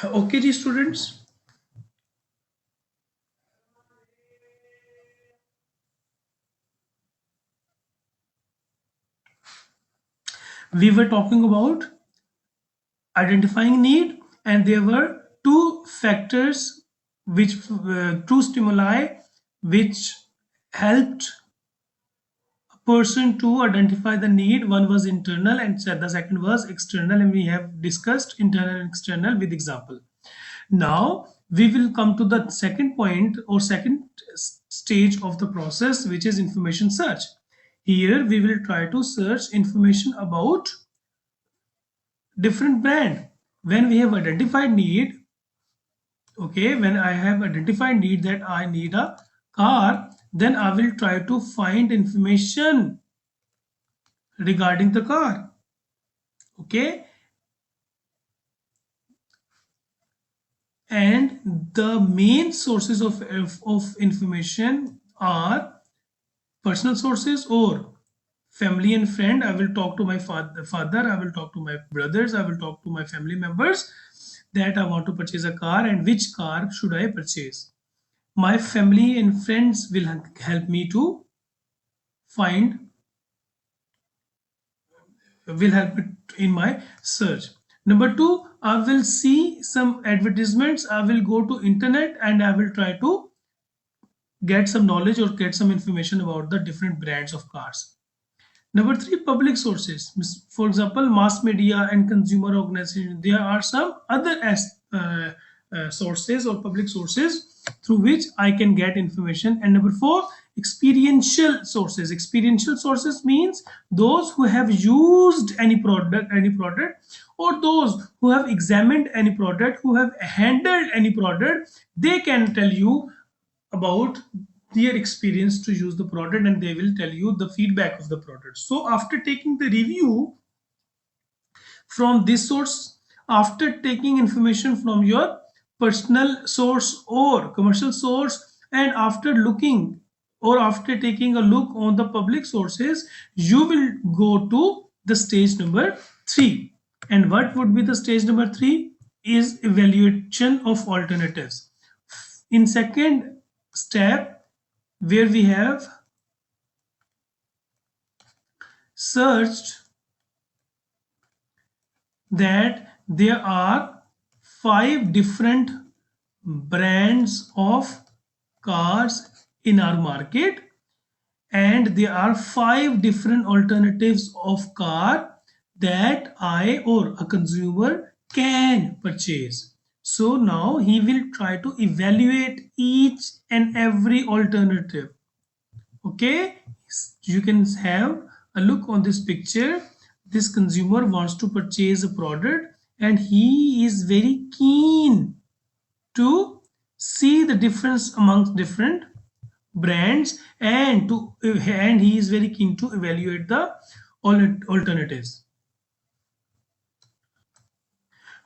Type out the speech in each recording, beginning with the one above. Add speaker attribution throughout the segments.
Speaker 1: Okay ji students, we were talking about identifying need, and there were two factors which two stimuli which helped a person to identify the need. One was internal and the second was external, and we have discussed internal and external with example. Now we will come to the second point or second stage of the process, which is information search. Here we will try to search information about different brand. When we have identified need, okay, when I have identified need that I need a car, then I will try to find information regarding the car. Okay, and the main sources of information are personal sources or family and friend. I will talk to my father, I will talk to my brothers, I will talk to my family members that I want to purchase a car and which car should I purchase. My family and friends will help me to find, will help me in my search. Number two, I will see some advertisements, I will go to internet and I will try to get some knowledge or get some information about the different brands of cars. Number three, public sources. For example, mass media and consumer organizations. There are some other sources or public sources through which I can get information. And number four, experiential sources. Experiential sources means those who have used any product, or those who have examined any product, who have handled any product. They can tell you about their experience to use the product, and they will tell you the feedback of the product. So after taking the review from this source, after taking information from your personal source or commercial source, and after looking or after taking a look on the public sources, you will go to the stage number 3. And what would be the stage number 3 is evaluation of alternatives. In second step, where we have searched that there are 5 different brands of cars in our market, and there are 5 different alternatives of car that I or a consumer can purchase. So now he will try to evaluate each and every alternative. Okay, you can have a look on this picture. This consumer wants to purchase a product and he is very keen to see the difference amongst different brands, and he is very keen to evaluate the alternatives.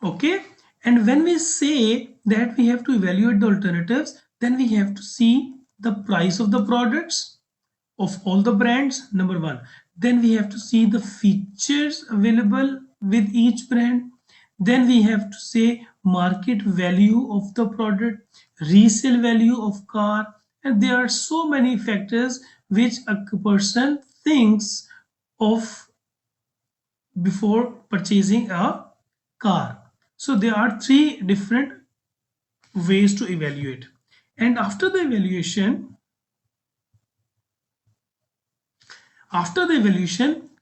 Speaker 1: Okay, and when we say that we have to evaluate the alternatives, then we have to see the price of the products of all the brands, number one. Then we have to see the features available with each brand. Then we have to say market value of the product, resale value of car, and there are so many factors which a person thinks of before purchasing a car. So there are 3 different ways to evaluate. And after the evaluation,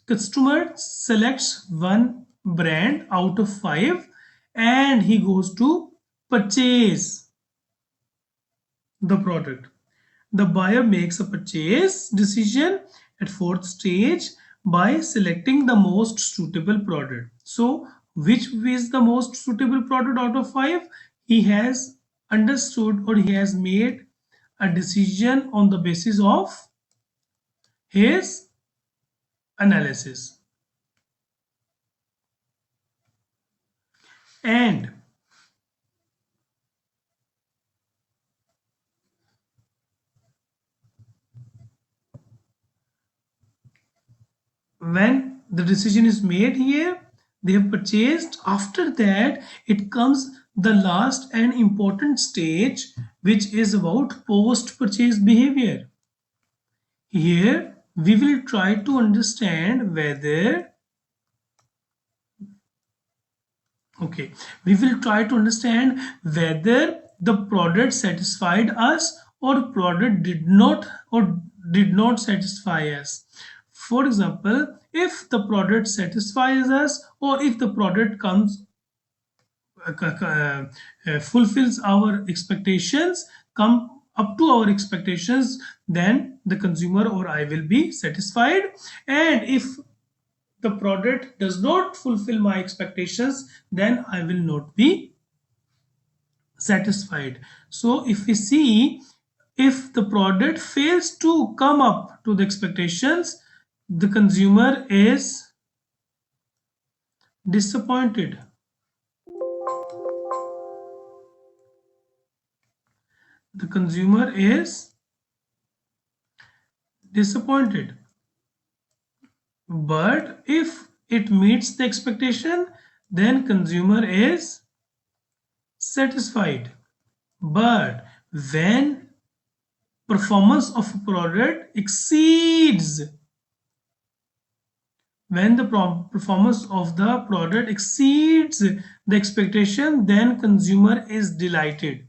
Speaker 1: customer selects one brand out of 5 and he goes to purchase the product. The buyer makes a purchase decision at fourth stage by selecting the most suitable product. So, which is the most suitable product out of 5? He has understood or he has made a decision on the basis of his analysis. And when the decision is made here, they have purchased. After that, it comes the last and important stage, which is about post purchase behavior. Here we will try to understand whether, okay, we will try to understand whether the product satisfied us or product did not satisfy us. For example, if the product satisfies us or if the product comes fulfills our expectations, come up to our expectations, then the consumer or I will be satisfied. And if the product does not fulfill my expectations, then I will not be satisfied. So if we see, if the product fails to come up to the expectations, the consumer is disappointed. The consumer is disappointed. But if it meets the expectation, then consumer is satisfied. But when performance of a product exceeds, when the performance of the product exceeds the expectation, then consumer is delighted.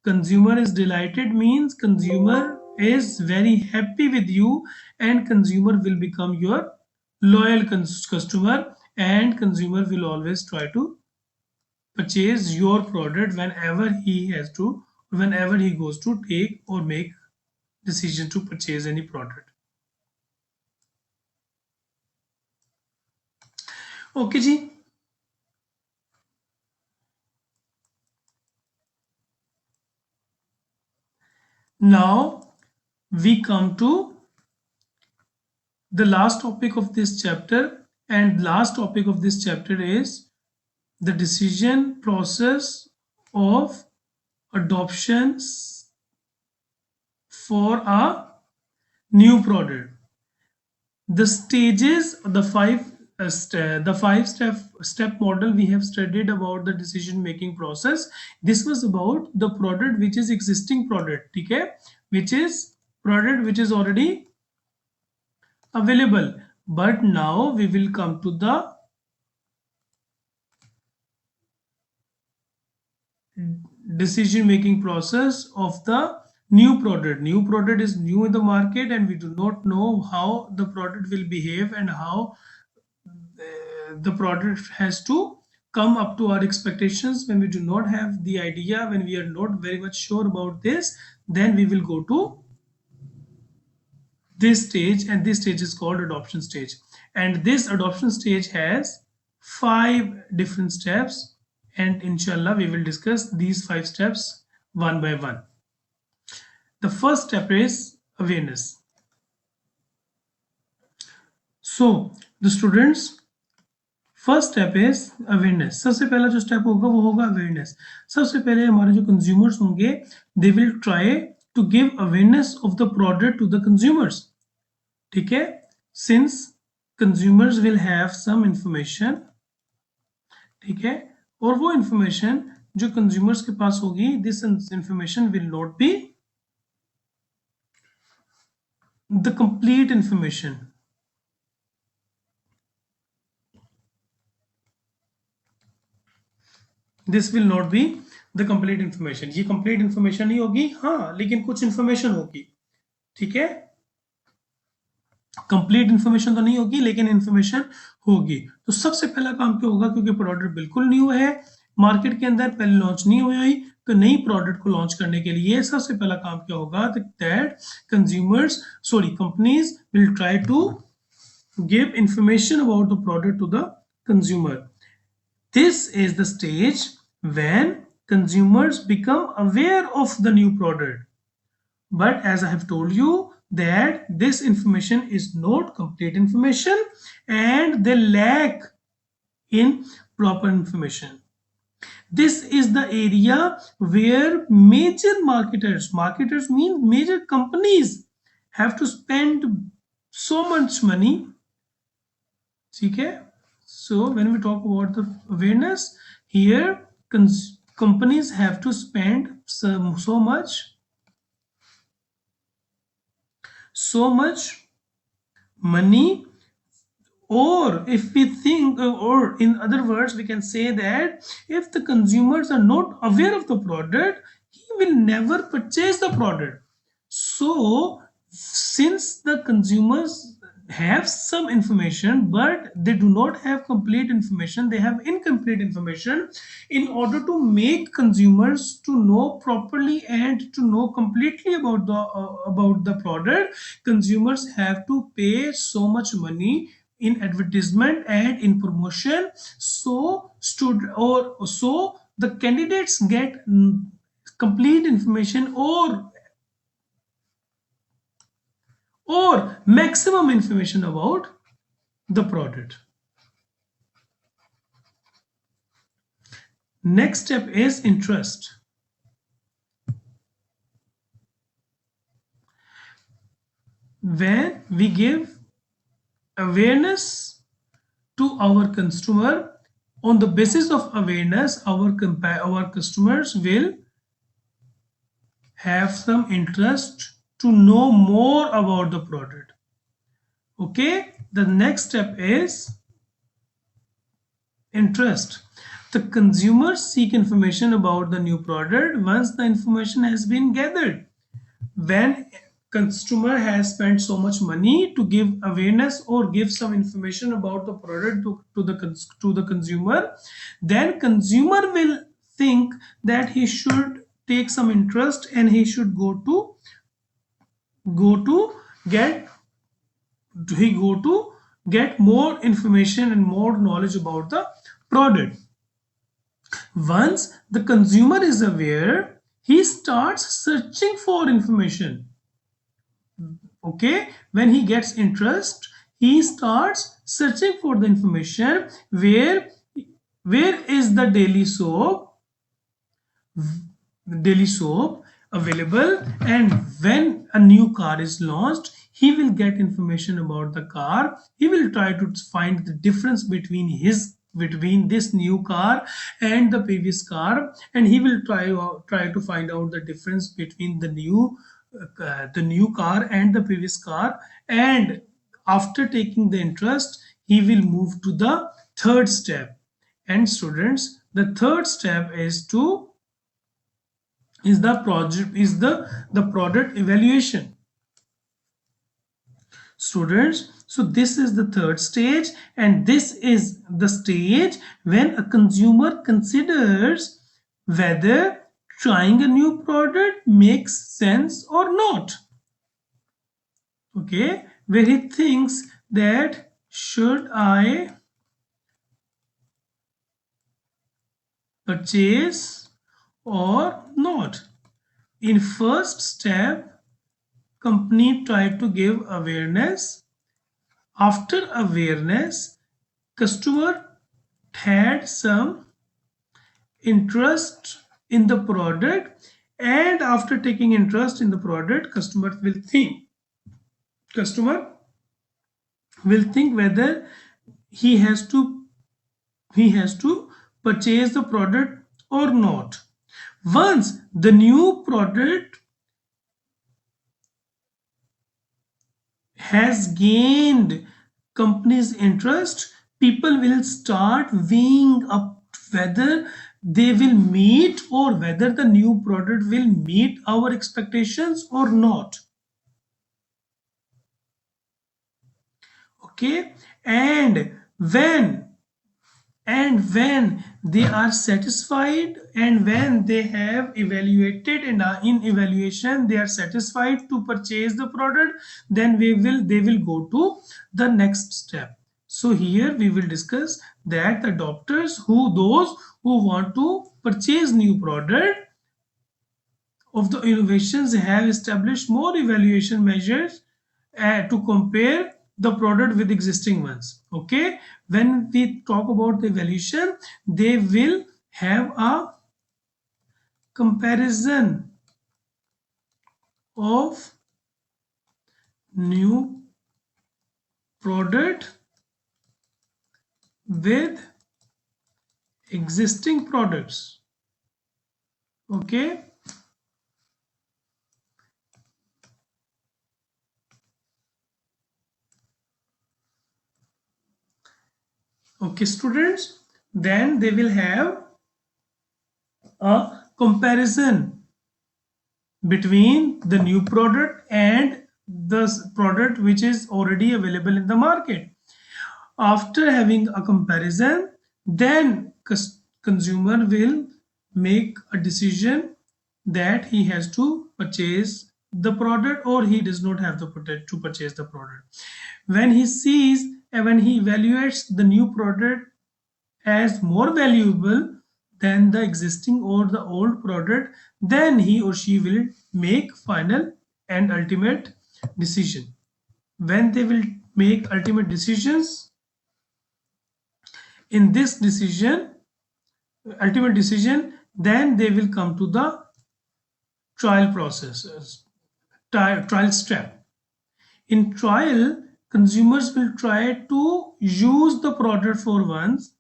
Speaker 1: Consumer is delighted means consumer is very happy with you, and consumer will become your loyal customer, and consumer will always try to purchase your product whenever he goes to take or make decision to purchase any product. Okay ji. Now we come to the last topic of this chapter, and last topic of this chapter is the decision process of adoptions for a new product. The stages, the five step model we have studied about the decision making process. This was about the product which is existing product, okay, which is product which is already available. But now we will come to the decision making process of the new product. New product is new in the market, and we do not know how the product will behave and how the product has to come up to our expectations. When we do not have the idea, when we are not very much sure about this, then we will go to this stage, and this stage is called adoption stage. And this adoption stage has 5 different steps, and inshallah we will discuss these 5 steps one by one. The first step is awareness. So the students, first step is awareness. सबसे पहला जो step होगा वो होगा awareness. सबसे पहले हमारे जो कंज्यूमर्स होंगे, they will try to give awareness of the product to the consumers. ठीक है, since consumers will have some information. ठीक है, और वो इंफॉर्मेशन जो कंज्यूमर्स के पास होगी, this information will not be the complete information. This will not be the complete information. ये कंप्लीट इंफॉर्मेशन नहीं होगी, हाँ, लेकिन कुछ इंफॉर्मेशन होगी. ठीक है, कंप्लीट इंफॉर्मेशन तो नहीं होगी लेकिन इंफॉर्मेशन होगी. तो सबसे पहला काम क्या होगा, क्योंकि प्रोडक्ट बिल्कुल न्यू है मार्केट के अंदर, पहले लॉन्च नहीं हुई, तो नई प्रोडक्ट को लॉन्च करने के लिए सबसे पहला काम क्या होगा, that companies will try to give information about the product to the consumer. This is the stage when consumers become aware of the new product. But as I have told you that this information is not complete information and they lack in proper information. This is the area where major marketers mean major companies, have to spend so much money. Okay? So when we talk about the awareness, here companies have to spend so much money, or if we think, or in other words we can say that if the consumers are not aware of the product, he will never purchase the product. So since the consumers have some information but they do not have complete information, they have incomplete information, in order to make consumers to know properly and to know completely about the product, consumers have to pay so much money in advertisement and in promotion, so the candidates get complete information, or maximum information about the product. Next step is interest. When we give awareness to our customer, on the basis of awareness, our customers will have some interest to know more about the product. Okay, the next step is interest. The consumers seek information about the new product once the information has been gathered. When customer has spent so much money to give awareness or give some information about the product to the consumer, then consumer will think that he should take some interest and he should go to get he go to get more information and more knowledge about the product. Once the consumer is aware, he starts searching for information. Okay, when he gets interest, he starts searching for the information. Where is the daily soap available, and when a new car is launched, he will get information about the car. He will try to find the difference between this new car and the previous car, and he will try to find out the difference between the new car and the previous car. And after taking the interest, he will move to the third step. And students, the third step is the product evaluation. Students, so this is the third stage, and this is the stage when a consumer considers whether trying a new product makes sense or not. Okay, where he thinks that should I purchase or not. In first step, company tried to give awareness. After awareness, customer had some interest in the product, and after taking interest in the product, customer will think whether he has to purchase the product or not. Once the new product has gained company's interest, people will start weighing up whether they will meet, or whether the new product will meet our expectations or not. Okay, and when they are satisfied, and when they have evaluated and are in evaluation, they are satisfied to purchase the product, then they will go to the next step. So here we will discuss that the those who want to purchase new product of the innovations have established more evaluation measures to compare the product with existing ones. Okay, when we talk about the evaluation, they will have a comparison of new product with existing products. Okay. Okay, students, then they will have a comparison between the new product and the product which is already available in the market. After having a comparison, then consumer will make a decision that he has to purchase the product or he does not have the potential to purchase the product. When he sees and when he evaluates the new product as more valuable than the existing or the old product, then he or she will make final and ultimate decision. When they will make ultimate decisions, in this decision, ultimate decision, then they will come to the trial process, trial step. In trial, consumers will try to use the product for once.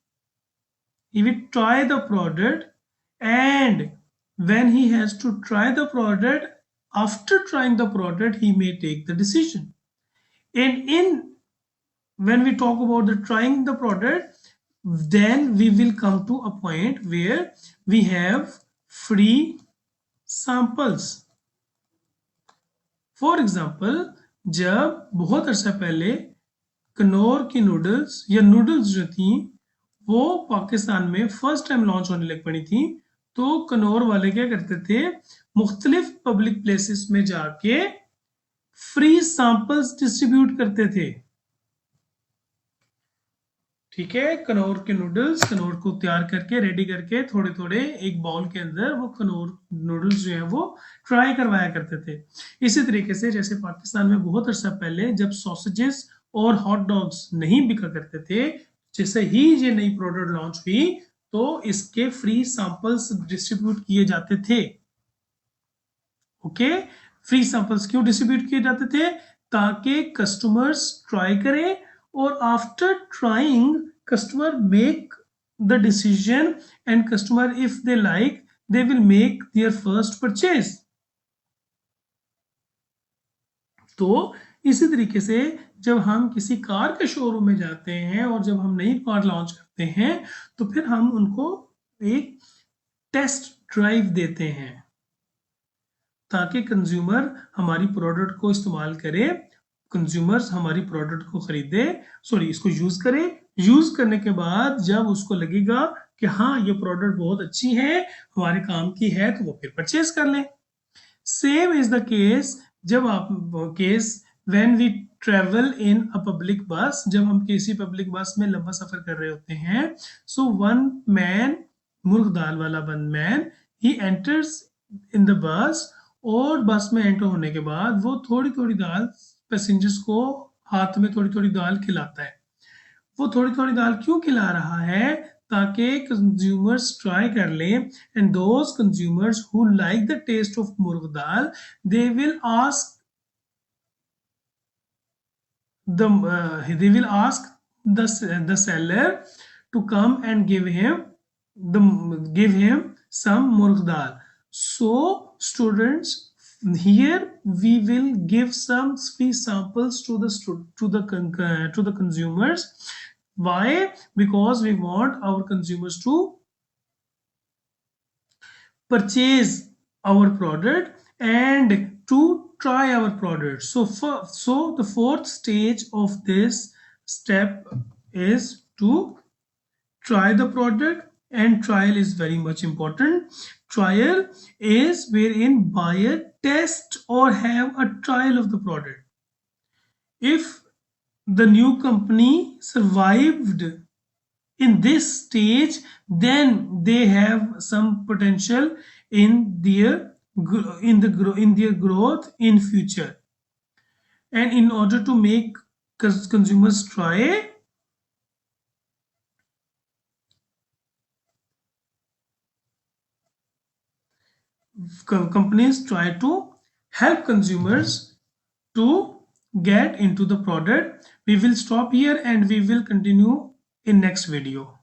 Speaker 1: He will try the product, and when he has to try the product, after trying the product, he may take the decision. And in when we talk about the trying the product, then we will come to a point where we have free samples. For example, जब बहुत अरसा पहले Knorr की noodles या noodles जो थी वो पाकिस्तान में फर्स्ट टाइम लॉन्च होने लग पड़ी थी, तो कनौर वाले क्या करते थे, मुख्तलिफ पब्लिक प्लेसेस में जाके फ्री सैंपल्स डिस्ट्रीब्यूट करते थे. ठीक है, कनौर के नूडल्स, कनौर को तैयार करके रेडी करके थोड़े थोड़े एक बाउल के अंदर वो कनौर नूडल्स जो है वो ट्राई करवाया करते थे. इसी तरीके से जैसे पाकिस्तान में बहुत अर्सा पहले जब सॉसेजेस और हॉट डॉग्स नहीं बिका करते थे, जैसे ही ये नई प्रोडक्ट लॉन्च हुई तो इसके फ्री सैंपल्स डिस्ट्रीब्यूट किए जाते थे. ओके, फ्री सैंपल्स क्यों डिस्ट्रीब्यूट किए जाते थे, ताकि कस्टमर्स ट्राई करें और after trying customer make the decision, and customer if they like they will make their first purchase. तो इसी तरीके से जब हम किसी कार के शोरूम में जाते हैं और जब हम नई कार लॉन्च करते हैं तो फिर हम उनको एक टेस्ट ड्राइव देते हैं ताकि कंज्यूमर हमारी प्रोडक्ट को इस्तेमाल करे, कंज्यूमर्स हमारी प्रोडक्ट को खरीदे, सॉरी इसको यूज करे. यूज करने के बाद जब उसको लगेगा कि हाँ ये प्रोडक्ट बहुत अच्छी है, हमारे काम की है, तो वो फिर परचेज कर लें. सेम इज द केस जब आप case when we travel in a public bus, जब हम किसी पब्लिक बस में लंबा सफर कर रहे होते हैं, सो वन मैन, मुर्ग दाल वाला one man, he enters in the bus, और बस में एंटर होने के बाद वो थोड़ी थोड़ी दाल पैसेंजर्स को हाथ में थोड़ी थोड़ी दाल खिलाता है. वो थोड़ी थोड़ी दाल क्यों खिला रहा है, ताकि कंज्यूमर्स ट्राई कर लें, and those consumers who like the taste of murgh dal they will ask the seller to come and give him some murg dal. So students, here we will give some free samples to the consumers. Why? Because we want our consumers to purchase our product and to try our product. So the fourth stage of this step is to try the product, and trial is very much important. Trial is wherein buyer test or have a trial of the product. If the new company survived in this stage, then they have some potential in their growth in future. And in order to make consumers try, companies try to help consumers to get into the product. We will stop here and we will continue in next video.